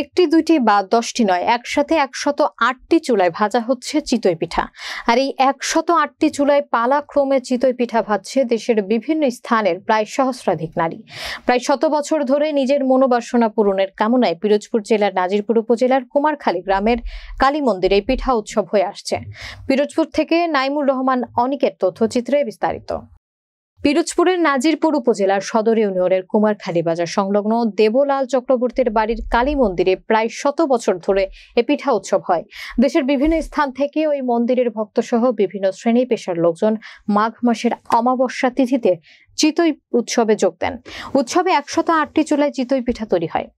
একটি দুইটি বা 10টি নয়, একসাথে 108টি চুলায় ভাজা হচ্ছে চিতই পিঠা। আর এই 108টি চুলায় পালাক্রমে চিতই পিঠা ভাজছে দেশের বিভিন্ন স্থানের প্রায় সহস্রাধিক নারী। প্রায় 100 বছর ধরে নিজের মনোবাসনা পূরণের কামনায় পিরোজপুর জেলার নাজিরপুর উপজেলার কুমারখালী গ্রামের কালী মন্দিরে পিঠা উৎসব হয়ে আসছে। পিরোজপুর থেকে নাইমুর রহমান অনিকের তথ্যচিত্রে বিস্তারিত। পিরোজপুরের নাজিরপুর উপজেলার সদর ইউনিয়নের কুমারখালী বাজার সংলগ্ন দেবলাল চক্রবর্তীর বাড়ির কালী মন্দিরে প্রায় 100 বছর ধরে এ পিঠা উৎসব হয়। দেশের বিভিন্ন স্থান থেকে ওই মন্দিরের ভক্তসহ বিভিন্ন শ্রেণী পেশার লোকজন মাঘ মাসের অমাবস্যা তিথিতে চিতই উৎসবে যোগ দেন। উৎসবে 108টি চুলায় চিতই পিঠা তৈরি হয়।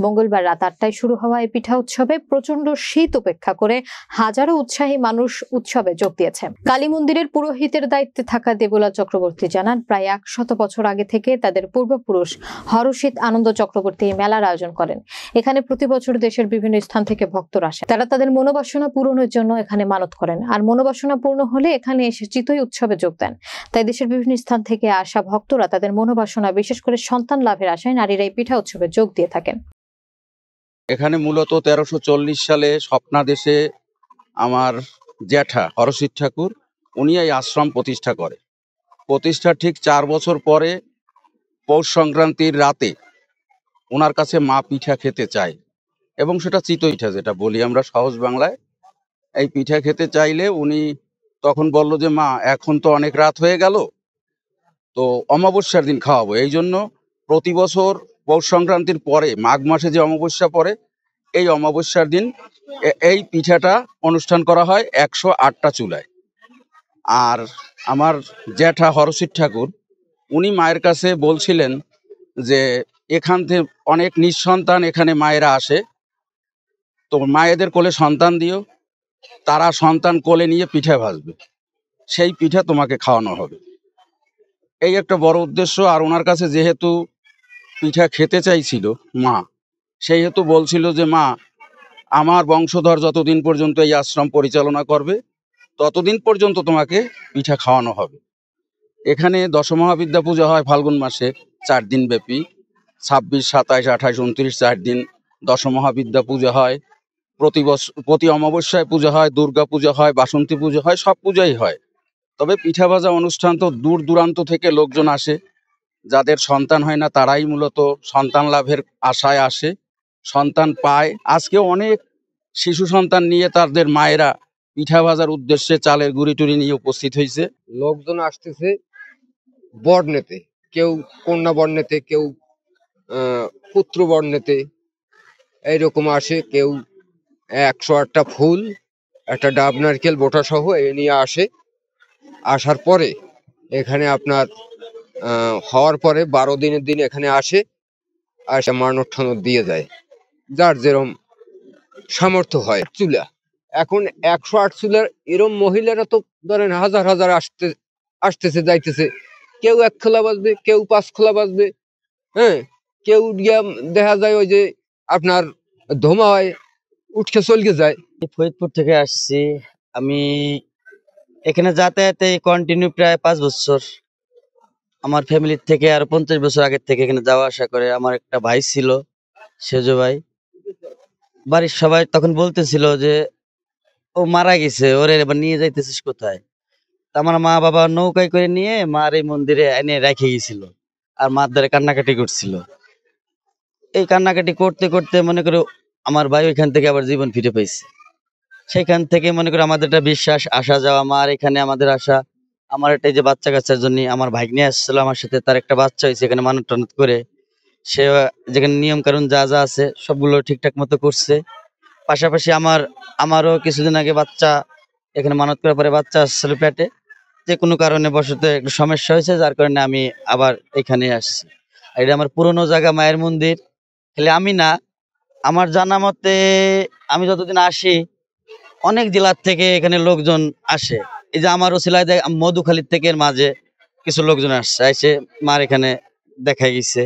মঙ্গলবার রাত 8টায় শুরু হওয়া এই পিঠা উৎসবে প্রচন্ড শীত উপেক্ষা করে হাজারো উৎসাহী মানুষ উৎসবে যোগ দিয়েছে। কালী মন্দিরের পুরোহিতের দায়িত্বে থাকা দেবলাল চক্রবর্তী জানান, প্রায় 100 বছর আগে থেকে তাদের পূর্বপুরুষ হরষিত আনন্দ চক্রবর্তী এই মেলার আয়োজন করেন। এখানে প্রতি বছর দেশের বিভিন্ন স্থান থেকে ভক্তরা আসে। তারা তাদের মনোবাসনা পূরণের জন্য এখানে মানত করেন, আর মনোবাসনা পূর্ণ হলে এখানে এসে চিতই উৎসবে যোগ দেন। তাই দেশের বিভিন্ন স্থান থেকে আসা ভক্তরা তাদের মনোবাসনা, বিশেষ করে সন্তান লাভের আশায় নারীরা এই পিঠা উৎসবে যোগ দিয়ে থাকেন। এখানে মূলত 1340 সালে স্বপ্নাদেশে আমার জ্যাঠা হরষিত ঠাকুর উনি এই আশ্রম প্রতিষ্ঠা করে। প্রতিষ্ঠার ঠিক 4 বছর পরে পৌষ সংক্রান্তির রাতে ওনার কাছে মা পিঠা খেতে চায়, এবং সেটা চিতই পিঠা যেটা বলি আমরা সহজ বাংলায়। এই পিঠা খেতে চাইলে উনি তখন বলল যে মা এখন তো অনেক রাত হয়ে গেল, তো অমাবস্যার দিন খাওয়াবো। এই জন্য প্রতি বছর পৌষ সংক্রান্তির পরে মাঘ মাসে যে অমাবস্যা পড়ে এই অমাবস্যার দিন এই পিঠাটা অনুষ্ঠান করা হয় 108টা চুলায়। আর আমার জ্যাঠা হরষিত ঠাকুর উনি মায়ের কাছে বলছিলেন যে এখান থেকে অনেক নিঃসন্তান এখানে মায়েরা আসে, তো মায়েদের কোলে সন্তান দিও, তারা সন্তান কোলে নিয়ে পিঠা ভাজবে, সেই পিঠা তোমাকে খাওয়ানো হবে। এই একটা বড় উদ্দেশ্য। আর ওনার কাছে যেহেতু পিঠা খেতে চাইছিল মা, সেই হেতু বলছিল যে মা আমার বংশধর যতদিন পর্যন্ত এই আশ্রম পরিচালনা করবে ততদিন পর্যন্ত তোমাকে পিঠা খাওয়ানো হবে। এখানে দশমহাবিদ্যা পূজা হয় ফাল্গুন মাসে 4 দিন ব্যাপী, 26, 27, 28, 29 4 দিন দশমহাবিদ্যা পূজা হয়। প্রতি অমাবস্যায় পূজা হয়, দুর্গা পূজা হয়, বাসন্তী পূজা হয়, সব পূজাই হয়। তবে পিঠা ভাজা অনুষ্ঠান তো দূর দূরান্ত থেকে লোকজন আসে, যাদের সন্তান হয় না তারাই মূলত সন্তান লাভের আশায় আসে, সন্তান পায়। আজকেও অনেক শিশু সন্তান নিয়ে তাদের মায়েরা পিঠা ভাজার উদ্দেশ্যে চালের গুঁড়ি টুড়ি নিয়ে উপস্থিত হয়েছে। লোকজন আসতেছে বর্ণেতে, কেউ কন্যা বর্ণেতে, কেউ পুত্র বর্ণেতে, এইরকম আসে। কেউ 108টা ফুল, একটা ডাব নারকেল বোটা সহ এ নিয়ে আসে। আসার পরে এখানে আপনার হওয়ার পরে 12 দিনের দিন এখানে আসে মানত ঠানত দিয়ে যায়, যার যেরম সামর্থ্য হয়। চুলা এখন 108 চুলার, এরম মহিলারা তো ধরেন হাজার হাজার আসতেছে যাইতেছে। কেউ 1 খোলা বাজবে, কেউ 5 খোলা বাজবে, হ্যাঁ, কেউ দেখা যায় ওই যে আপনার ধোঁয়ায় উঠকে চলকে যায়। ফরিদপুর থেকে আসছি আমি, এখানে যাতায়াতে কন্টিনিউ প্রায় 5 বছর। আমার ফ্যামিলির থেকে আর 50 বছর আগের থেকে এখানে যাওয়া আসা করে। আমার একটা ভাই ছিল, সেজো ভাই। বাড়ির সবাই তখন বলতেছিল যে ও মারা গেছে, ওরে এবার নিয়ে যাইতেছিস কোথায়? আমার মা বাবা নৌকায় করে নিয়ে মার এই মন্দিরে এনে রেখে গেছিল, আর মার দ্বারা কান্নাকাটি করছিল। এই কান্নাকাটি করতে করতে মনে করো আমার ভাই ওইখান থেকে আবার জীবন ফিরে পাইছে। সেখান থেকে মনে করো আমাদের একটা বিশ্বাস, আসা যাওয়া, মার এখানে আমাদের আসা। আমার একটা যে বাচ্চা কাচ্চার জন্য আমার ভাগ্নে আসছিল আমার সাথে, তার একটা বাচ্চা হয়েছে এখানে মানত টানত করে। সে যেখানে নিয়ম কানুন যা যা আছে সবগুলো ঠিকঠাক মতো করছে। পাশাপাশি আমারও কিছুদিন আগে বাচ্চা, এখানে মানত করার পরে বাচ্চা আসছিল পেটে, যে কোনো কারণে বশত একটু সমস্যা হয়েছে, যার কারণে আমি আবার এখানে আসছি। এটা আমার পুরনো জায়গা, মায়ের মন্দির। খালি আমি না, আমার জানা মতে আমি যতদিন আসি অনেক জেলার থেকে এখানে লোকজন আসে। এই যে আমার ওসিলায় মধুখালীর থেকে মাঝে কিছু লোকজন আসছে, এসে মার এখানে দেখা গেছে।